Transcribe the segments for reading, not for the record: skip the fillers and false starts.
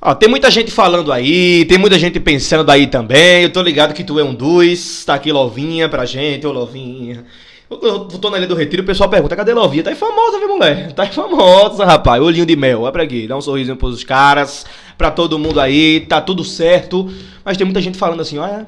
Ó, tem muita gente falando aí, tem muita gente pensando aí também. Eu tô ligado que tu é um dos. Tá aqui Lovinha pra gente, ô Lovinha. Eu tô na Ilha do Retiro, o pessoal pergunta, cadê Lovinha? Tá aí famosa, viu, mulher? Tá aí famosa, rapaz. Olhinho de mel, olha pra aqui. Dá um sorrisinho pros caras, pra todo mundo aí, tá tudo certo. Mas tem muita gente falando assim, olha.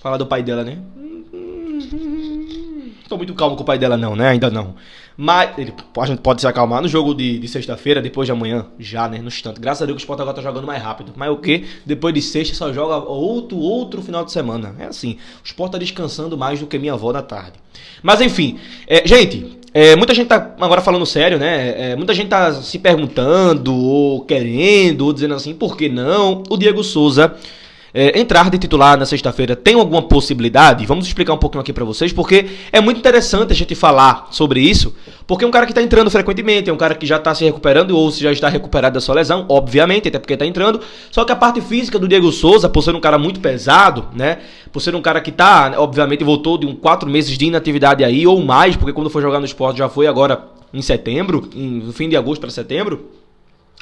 Falar do pai dela, né? Tô muito calmo com o pai dela não, né? Ainda não. Mas a gente pode se acalmar no jogo de sexta-feira, depois de amanhã, já, né? No instante. Graças a Deus que o Sport agora tá jogando mais rápido. Mas o quê? Depois de sexta só joga outro final de semana. É assim, o Sport tá descansando mais do que minha avó da tarde. Mas enfim, gente, muita gente tá agora falando sério, né? Muita gente tá se perguntando, ou querendo, ou dizendo assim, por que não? O Diego Souza entrar de titular na sexta-feira tem alguma possibilidade? Vamos explicar um pouquinho aqui pra vocês, porque é muito interessante a gente falar sobre isso, porque é um cara que tá entrando frequentemente, é um cara que já tá se recuperando, ou se já está recuperado da sua lesão, obviamente, até porque tá entrando, só que a parte física do Diego Souza, por ser um cara muito pesado, né, por ser um cara que tá, obviamente, voltou de 4 meses de inatividade aí, ou mais, porque quando foi jogar no Sport já foi agora em setembro, no fim de agosto pra setembro,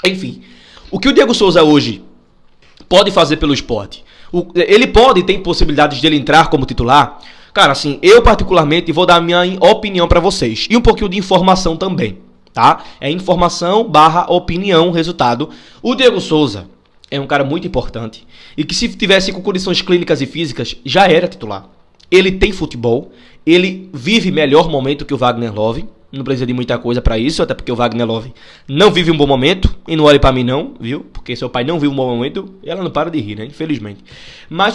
enfim, o que o Diego Souza hoje pode fazer pelo Sport? Ele pode, tem possibilidades de ele entrar como titular? Cara, assim, eu particularmente vou dar a minha opinião pra vocês. E um pouquinho de informação também, tá? É informação / opinião, resultado. O Diego Souza é um cara muito importante e que se tivesse com condições clínicas e físicas, já era titular. Ele tem futebol, ele vive melhor momento que o Wagner Love. Não precisa de muita coisa pra isso, até porque o Wagner Love não vive um bom momento. E não olhe pra mim não, viu? Porque seu pai não vive um bom momento, ela não para de rir, né? Infelizmente.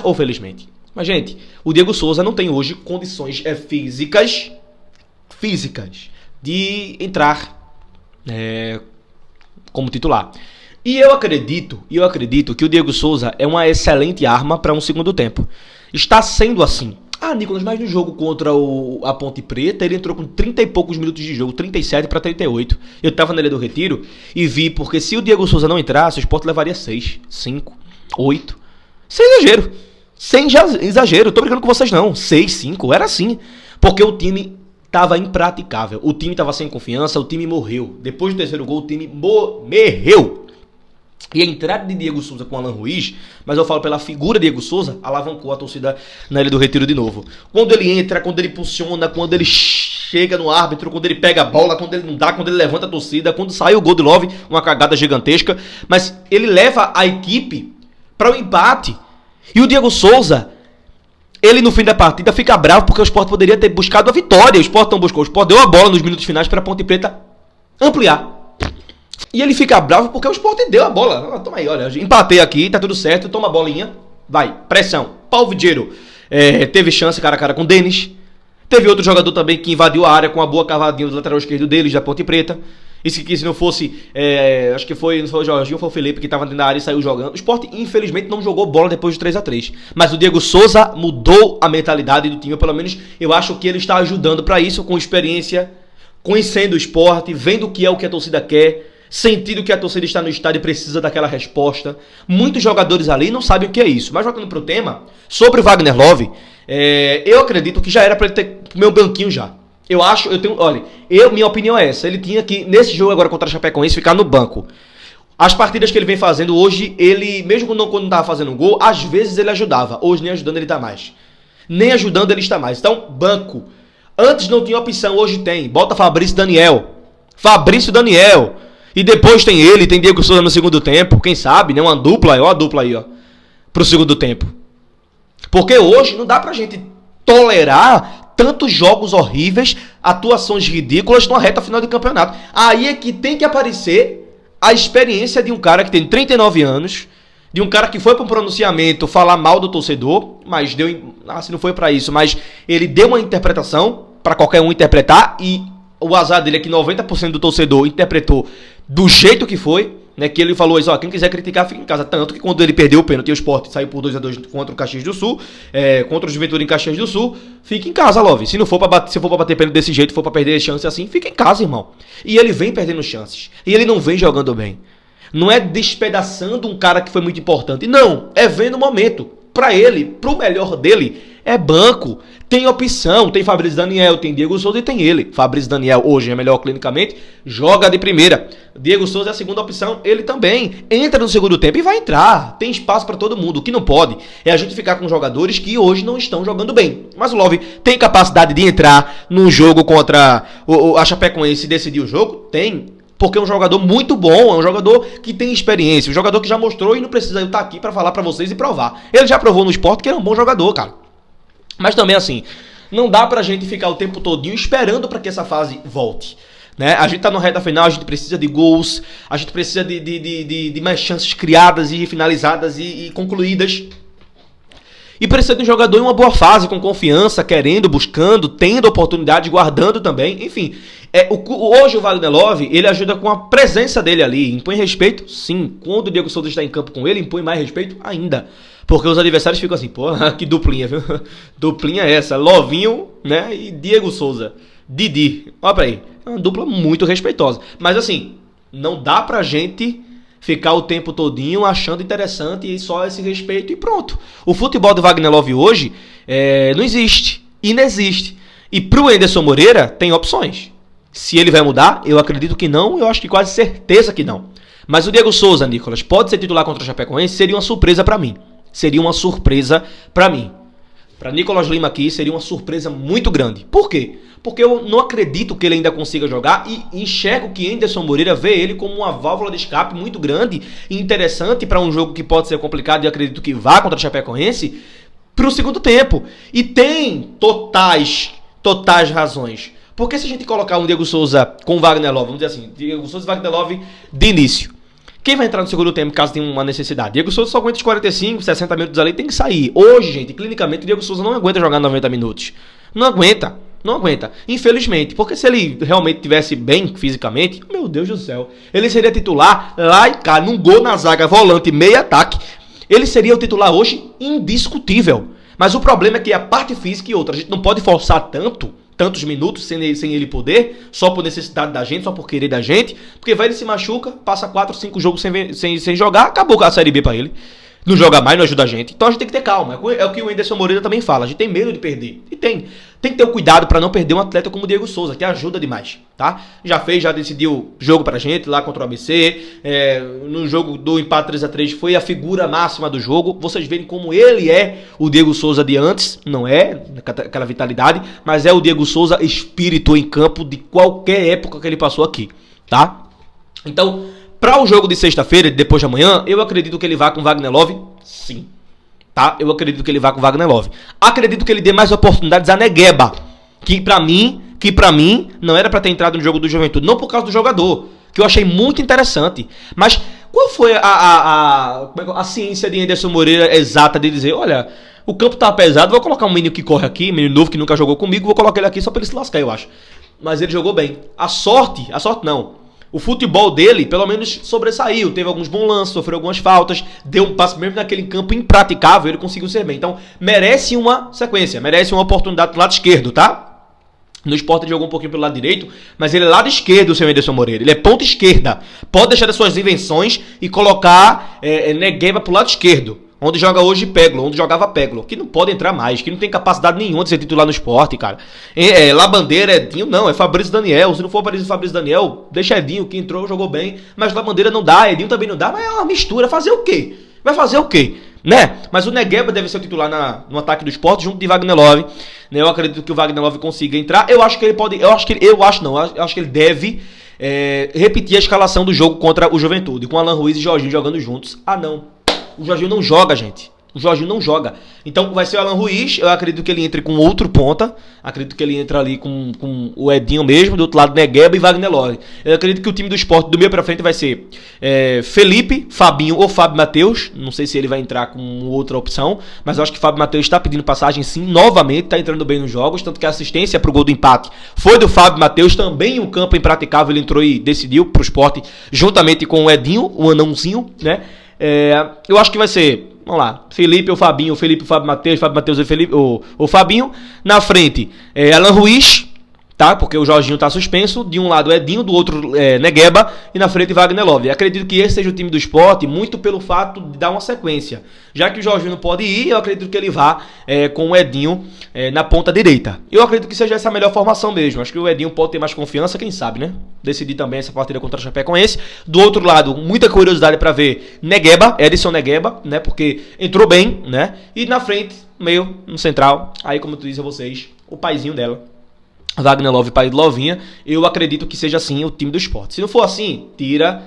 Ou felizmente. Mas, gente, o Diego Souza não tem hoje condições físicas de entrar como titular. E eu acredito que o Diego Souza é uma excelente arma para um segundo tempo. Está sendo assim. Nicolas, mas no jogo contra a Ponte Preta, ele entrou com 30 e poucos minutos de jogo, 37 para 38. Eu tava na Ilha do Retiro e vi, porque se o Diego Souza não entrasse, o Sport levaria 6, 5, 8. Sem exagero, eu tô brincando com vocês não. 6, 5, era assim. Porque o time tava impraticável, o time tava sem confiança, o time morreu. Depois do terceiro gol, o time morreu. E a entrada de Diego Souza com Alan Ruiz, mas eu falo pela figura Diego Souza, alavancou a torcida na Ilha do Retiro de novo. Quando ele entra, quando ele impulsiona, quando ele chega no árbitro, quando ele pega a bola, quando ele não dá, quando ele levanta a torcida, quando sai o gol de Love, uma cagada gigantesca, mas ele leva a equipe para o empate. E o Diego Souza, ele no fim da partida fica bravo porque o Sport poderia ter buscado a vitória. O Sport não buscou, o Sport deu a bola nos minutos finais para a Ponte Preta ampliar. E ele fica bravo porque o Sport deu a bola. Toma aí, olha, empatei aqui, tá tudo certo, toma a bolinha, vai, pressão. Paulo Vigero teve chance cara a cara com o Denis. Teve outro jogador também que invadiu a área com a boa cavadinha do lateral esquerdo deles, da Ponte Preta. E se não fosse, acho que não foi o Jorginho, foi o Felipe que tava dentro da área e saiu jogando. O Sport, infelizmente, não jogou bola depois do 3-3. Mas o Diego Souza mudou a mentalidade do time, pelo menos eu acho que ele está ajudando para isso, com experiência, conhecendo o Sport, vendo o que a torcida quer, sentindo que a torcida está no estádio e precisa daquela resposta. Muitos jogadores ali não sabem o que é isso. Mas voltando pro tema, sobre o Wagner Love, eu acredito que já era para ele ter meu banquinho já. Minha opinião é essa. Ele tinha que, nesse jogo agora contra a Chapecoense, ficar no banco. As partidas que ele vem fazendo hoje, ele, mesmo quando não estava fazendo gol, às vezes ele ajudava. Hoje nem ajudando ele está mais. Nem ajudando ele está mais. Então, banco. Antes não tinha opção, hoje tem. Bota Fabrício Daniel. E depois tem ele, tem Diego Souza no segundo tempo. Quem sabe, né? Uma dupla aí, ó. Pro segundo tempo. Porque hoje não dá pra gente tolerar tantos jogos horríveis, atuações ridículas numa reta final de campeonato. Aí é que tem que aparecer a experiência de um cara que tem 39 anos, de um cara que foi para um pronunciamento falar mal do torcedor, mas se não foi pra isso, mas ele deu uma interpretação para qualquer um interpretar, e o azar dele é que 90% do torcedor interpretou do jeito que foi, né? Que ele falou isso, quem quiser criticar fica em casa. Tanto que quando ele perdeu o pênalti, o Sport saiu por 2-2 contra o Caxias do Sul, contra o Juventude em Caxias do Sul, fica em casa, Love. Se for pra bater pênalti desse jeito, for pra perder chance assim, fica em casa, irmão. E ele vem perdendo chances, e ele não vem jogando bem. Não é despedaçando um cara que foi muito importante, não, é vendo o momento. pra ele, pro melhor dele, é banco. Tem opção, tem Fabrício Daniel, tem Diego Souza e tem ele. Fabrício Daniel hoje é melhor clinicamente, joga de primeira. Diego Souza é a segunda opção, ele também entra no segundo tempo e vai entrar. Tem espaço pra todo mundo. O que não pode é a gente ficar com jogadores que hoje não estão jogando bem. Mas o Love tem capacidade de entrar num jogo contra a Chapecoense e decidir o jogo? Tem. Porque é um jogador muito bom, é um jogador que tem experiência, um jogador que já mostrou e não precisa eu estar aqui pra falar pra vocês e provar. Ele já provou no esporte que ele é um bom jogador, cara. Mas também assim, não dá pra gente ficar o tempo todinho esperando pra que essa fase volte. Né? A gente tá no reta final, a gente precisa de gols, a gente precisa de mais chances criadas e finalizadas e concluídas. E precisa de um jogador em uma boa fase, com confiança, querendo, buscando, tendo oportunidade, guardando também. Enfim, hoje o Wagner Love, ele ajuda com a presença dele ali. Impõe respeito? Sim. Quando o Diego Souza está em campo com ele, impõe mais respeito ainda. Porque os adversários ficam assim, pô, que duplinha, viu? Duplinha essa, Lovinho, né, e Diego Souza. Didi, olha pra aí. É uma dupla muito respeitosa. Mas assim, não dá pra gente ficar o tempo todinho achando interessante e só esse respeito e pronto. O futebol do Wagner Love hoje não existe, inexiste. E pro Anderson Moreira tem opções. Se ele vai mudar, eu acredito que não, eu acho que quase certeza que não. Mas o Diego Souza, Nicolas, pode ser titular contra o Chapecoense, seria uma surpresa pra mim. Seria uma surpresa pra mim. Pra Nicolas Lima aqui, seria uma surpresa muito grande. Por quê? Porque eu não acredito que ele ainda consiga jogar e enxergo que Anderson Moreira vê ele como uma válvula de escape muito grande e interessante para um jogo que pode ser complicado e acredito que vá contra o Chapecoense pro segundo tempo. E tem totais razões. Porque se a gente colocar um Diego Souza com o Wagner Love, vamos dizer assim, Diego Souza e Wagner Love de início, quem vai entrar no segundo tempo caso tenha uma necessidade? Diego Souza só aguenta os 45, 60 minutos ali, tem que sair. Hoje, gente, clinicamente, o Diego Souza não aguenta jogar 90 minutos. Não aguenta. Infelizmente. Porque se ele realmente estivesse bem fisicamente, meu Deus do céu, ele seria titular lá e cá, num gol na zaga, volante, meio ataque. Ele seria o titular hoje indiscutível. Mas o problema é que a parte física e outra, a gente não pode forçar tantos minutos sem ele poder, só por necessidade da gente, só por querer da gente, porque vai ele se machuca, passa 4, 5 jogos sem jogar, acabou a Série B pra ele. Não joga mais, não ajuda a gente. Então a gente tem que ter calma. É o que o Anderson Moreira também fala. A gente tem medo de perder. E tem que ter o cuidado pra não perder um atleta como o Diego Souza, que ajuda demais, tá? Já decidiu jogo pra gente lá contra o ABC. No jogo do empate 3-3 foi a figura máxima do jogo. Vocês verem como ele é o Diego Souza de antes. Não é aquela vitalidade, mas é o Diego Souza espírito em campo de qualquer época que ele passou aqui, tá? Então, para o jogo de sexta-feira, depois de amanhã, eu acredito que ele vá com Wagner Love, sim. Tá? Eu acredito que ele vá com Wagner Love. Acredito que ele dê mais oportunidades a Negueba, que pra mim não era pra ter entrado no jogo do Juventude, não por causa do jogador, que eu achei muito interessante. Mas qual foi a ciência de Anderson Moreira exata de dizer, olha, o campo tá pesado, vou colocar um menino que corre aqui, menino novo que nunca jogou comigo, vou colocar ele aqui só pra ele se lascar, eu acho. Mas ele jogou bem. A sorte não. O futebol dele, pelo menos, sobressaiu. Teve alguns bons lances, sofreu algumas faltas, deu um passo mesmo naquele campo impraticável, ele conseguiu ser bem. Então, merece uma sequência, merece uma oportunidade do lado esquerdo, tá? No Sport ele jogou um pouquinho pelo lado direito, mas ele é lado esquerdo, o seu Anderson Moreira. Ele é ponta esquerda. Pode deixar das suas invenções e colocar Negueba pro lado esquerdo. Onde joga hoje Peglo, onde jogava Peglo, que não pode entrar mais, que não tem capacidade nenhuma de ser titular no Sport, cara. Labandeira, Edinho, não, é Fabrício Daniel. Se não for Fabrício Daniel, deixa Edinho, que entrou, jogou bem. Mas Labandeira não dá, Edinho também não dá, mas é uma mistura, fazer o quê? Vai fazer o quê? Né? Mas o Negueba deve ser o titular no ataque do Sport, junto de Wagner Love. Né? Eu acredito que o Wagner Love consiga entrar. Eu acho que ele pode, eu acho que ele deve repetir a escalação do jogo contra o Juventude, com Alan Ruiz e Jorginho jogando juntos. Ah, não. O Jorginho não joga, gente. O Jorginho não joga. Então vai ser o Alan Ruiz. Eu acredito que ele entre com outro ponta. Acredito que ele entra ali com o Edinho mesmo. Do outro lado, Negueba e Wagner Love. Eu acredito que o time do Sport do meio pra frente vai ser Felipe, Fabinho ou Fábio Matheus. Não sei se ele vai entrar com outra opção. Mas eu acho que Fábio Matheus está pedindo passagem sim. Novamente, está entrando bem nos jogos. Tanto que a assistência pro gol do empate foi do Fábio Matheus. Também um campo impraticável. Ele entrou e decidiu pro Sport. Juntamente com o Edinho, o anãozinho, né? Eu acho que vai ser, vamos lá, Felipe ou Fabinho, Felipe ou Fábio Matheus e Felipe ou Fabinho. Na frente, Alan Ruiz, tá? Porque o Jorginho tá suspenso, de um lado Edinho, do outro Negueba e na frente Wagner Love. Acredito que esse seja o time do Sport, muito pelo fato de dar uma sequência. Já que o Jorginho não pode ir, eu acredito que ele vá com o Edinho na ponta direita. Eu acredito que seja essa a melhor formação mesmo. Acho que o Edinho pode ter mais confiança, quem sabe, né? Decidir também essa partida contra o Chapecoense. Do outro lado, muita curiosidade para ver Negueba, Edson Negueba, né? Porque entrou bem, né? E na frente, meio, no central, aí como eu disse a vocês, o paizinho dela, Wagner Love, pai de Lovinha. Eu acredito que seja assim o time do Sport. Se não for assim, tira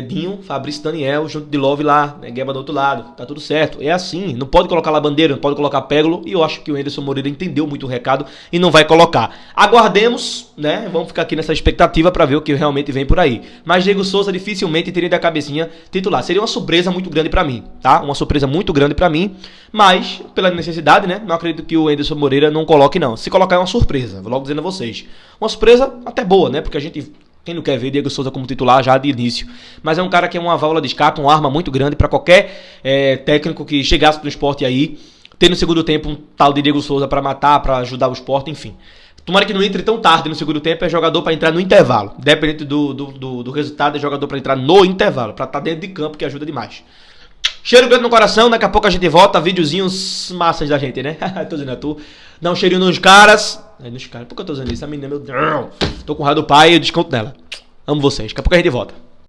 Dinho, Fabrício, Daniel junto de Love lá, Negueba do outro lado, tá tudo certo. É assim, não pode colocar lá bandeira, não pode colocar Pégolo. E eu acho que o Anderson Moreira entendeu muito o recado e não vai colocar. Aguardemos, né? Vamos ficar aqui nessa expectativa para ver o que realmente vem por aí. Mas Diego Souza dificilmente teria da cabecinha titular. Seria uma surpresa muito grande para mim, tá? Uma surpresa muito grande para mim. Mas, pela necessidade, né? Não acredito que o Anderson Moreira não coloque, não. Se colocar é uma surpresa, vou logo dizendo a vocês. Uma surpresa até boa, né? Porque a gente... Quem não quer ver Diego Souza como titular já de início. Mas é um cara que é uma válvula de escape, uma arma muito grande para qualquer técnico que chegasse no Sport aí. Ter no segundo tempo um tal de Diego Souza para matar, para ajudar o Sport, enfim. Tomara que não entre tão tarde no segundo tempo, é jogador para entrar no intervalo. Dependente do resultado, é jogador para entrar no intervalo, para estar dentro de campo, que ajuda demais. Cheiro grande no coração, daqui a pouco a gente volta, videozinhos massas da gente, né? Tô dizendo a tu. Dá um cheirinho nos caras. Nos caras, por que eu tô dizendo isso? A menina, meu Deus. Tô com raiva do pai e eu desconto nela. Amo vocês, daqui a pouco a gente volta.